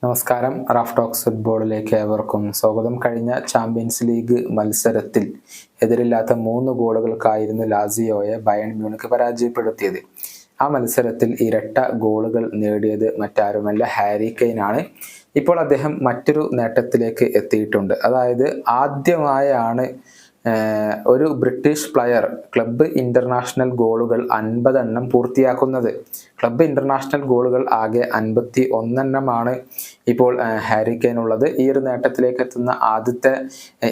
നമസ്കാരം. Raf talks ഫുട്ബോളിലേക്ക് ഏവർക്കും സ്വാഗതം. കഴിഞ്ഞ ചാമ്പ്യൻസ് ലീഗ് മത്സരത്തിൽ എതിരില്ലാത്ത 3 ഗോളുകൾക്കായിരുന്നു ലാസിയോയെ ബയൺ മ്യൂണിക്ക് പരാജയപ്പെടുത്തിയത്. ആ മത്സരത്തിൽ ഇരട്ട ഗോളുകൾ നേടിയത് മറ്റാരുമല്ല, ഹാരി കെയ്ൻ ആണ്. ഇപ്പോൾ അദ്ദേഹം മറ്റൊരു നേട്ടത്തിലേക്ക് എത്തിയിട്ടുണ്ട്. അതായത് ആദ്യമായാണ് ഒരു ബ്രിട്ടീഷ് പ്ലെയർ ക്ലബ്ബ് ഇന്റർനാഷണൽ ഗോളുകൾ 50 എണ്ണം പൂർത്തിയാക്കുന്നത്. ക്ലബ്ബ് ഇന്റർനാഷണൽ ഗോളുകൾ ആകെ 51 എണ്ണമാണ് ഇപ്പോൾ ഹാരി കെയ്ൻ ഉള്ളത്. ഈ ഒരു നേട്ടത്തിലേക്ക് എത്തുന്ന ആദ്യത്തെ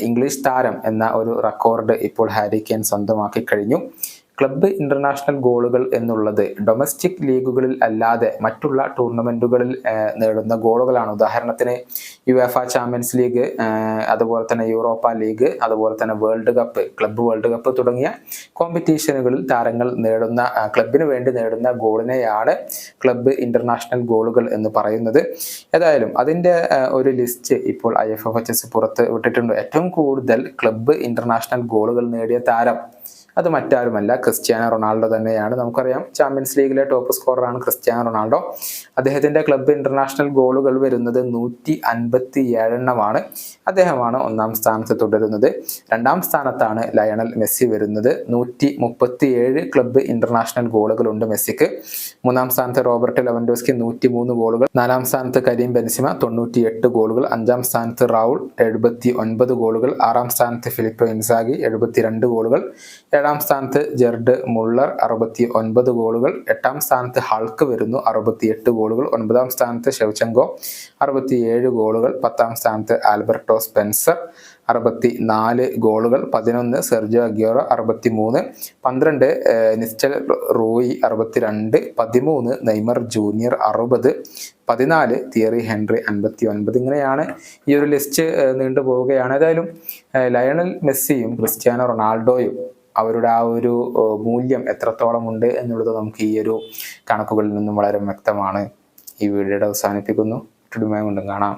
ഇംഗ്ലീഷ് താരം എന്ന ഒരു റെക്കോർഡ് ഇപ്പോൾ ഹാരി കെയ്ൻ സ്വന്തമാക്കി കഴിഞ്ഞു. ക്ലബ്ബ് ഇന്റർനാഷണൽ ഗോളുകൾ എന്നുള്ളത് ഡൊമസ്റ്റിക് ലീഗുകളിൽ അല്ലാതെ മറ്റുള്ള ടൂർണമെന്റുകളിൽ നേടുന്ന ഗോളുകളാണ്. ഉദാഹരണത്തിന് യുവേഫ ചാമ്പ്യൻസ് ലീഗ്, അതുപോലെ തന്നെ യൂറോപ്പ ലീഗ്, അതുപോലെ തന്നെ world cup, club world cup തുടങ്ങിയ കോമ്പറ്റീഷനുകളിൽ താരങ്ങൾ നേടുന്ന, ക്ലബിന് വേണ്ടി നേടുന്ന ഗോളിനെയാണ് ക്ലബ്ബ് ഇന്റർനാഷണൽ ഗോളുകൾ എന്ന് പറയുന്നത്. ഏതായാലും അതിന്റെ ഒരു ലിസ്റ്റ് ഇപ്പോൾ IFFHS പുറത്ത് വിട്ടിട്ടുണ്ട്. ഏറ്റവും കൂടുതൽ ക്ലബ്ബ് ഇന്റർനാഷണൽ ഗോളുകൾ നേടിയ താരം അത് മറ്റാരുമല്ല, ക്രിസ്ത്യാനോ റൊണാൾഡോ തന്നെയാണ്. നമുക്കറിയാം, ചാമ്പ്യൻസ് ലീഗിലെ ടോപ്പ് സ്കോററാണ് ക്രിസ്ത്യാനോ റൊണാൾഡോ. അദ്ദേഹത്തിന്റെ ക്ലബ്ബ് ഇന്റർനാഷണൽ ഗോളുകൾ വരുന്നത് 157 എണ്ണമാണ്. അദ്ദേഹമാണ് 1-ാം സ്ഥാനത്ത് തുടരുന്നത്. 2-ാം സ്ഥാനത്താണ് ലയണൽ മെസ്സി വരുന്നത്. 137 ക്ലബ്ബ് ഇന്റർനാഷണൽ ഗോളുകളുണ്ട് മെസ്സിക്ക്. 3-ാം സ്ഥാനത്ത് റോബർട്ട് ലെവൻഡോസ്കി 103 ഗോളുകൾ. 4-ാം സ്ഥാനത്ത് കരീം ബെൻസിമ 98 ഗോളുകൾ. 5-ാം സ്ഥാനത്ത് റൗൾ 79 ഗോളുകൾ. 6-ാം സ്ഥാനത്ത് ഫിലിപ്പോ ഇൻസാഗി 72 ഗോളുകൾ. 7-ാം സ്ഥാനത്ത് ജെർഡ് മുള്ളർ 69 ഗോളുകൾ. 8-ാം സ്ഥാനത്ത് ഹൾക്ക് വരുന്നു 68 ഗോളുകൾ. 9-ാം സ്ഥാനത്ത് ഷെവ്ചെങ്കോ 67 ഗോളുകൾ. 10-ാം സ്ഥാനത്ത് ആൽബർട്ടോ സ്പെൻസർ 64 ഗോളുകൾ. 11 Sergio Aguero 63. 12 Nistelrooy 62. 13 Neymar Junior 60. 14 Thierry Henry 59. ഇങ്ങനെയാണ് ഈ ഒരു ലിസ്റ്റ് നീണ്ടു പോവുകയാണ്. ഏതായാലും ലയണൽ മെസ്സിയും ക്രിസ്ത്യാനോ റൊണാൾഡോയും അവരുടെ ആ ഒരു മൂല്യം എത്രത്തോളം ഉണ്ട് എന്നുള്ളത് നമുക്ക് ഈ ഒരു കണക്കുകളിൽ നിന്നും വളരെ വ്യക്തമാണ്. ഈ വീഡിയോയുടെ അവസാനിപ്പിക്കുന്നു. കൊണ്ടും കാണാം.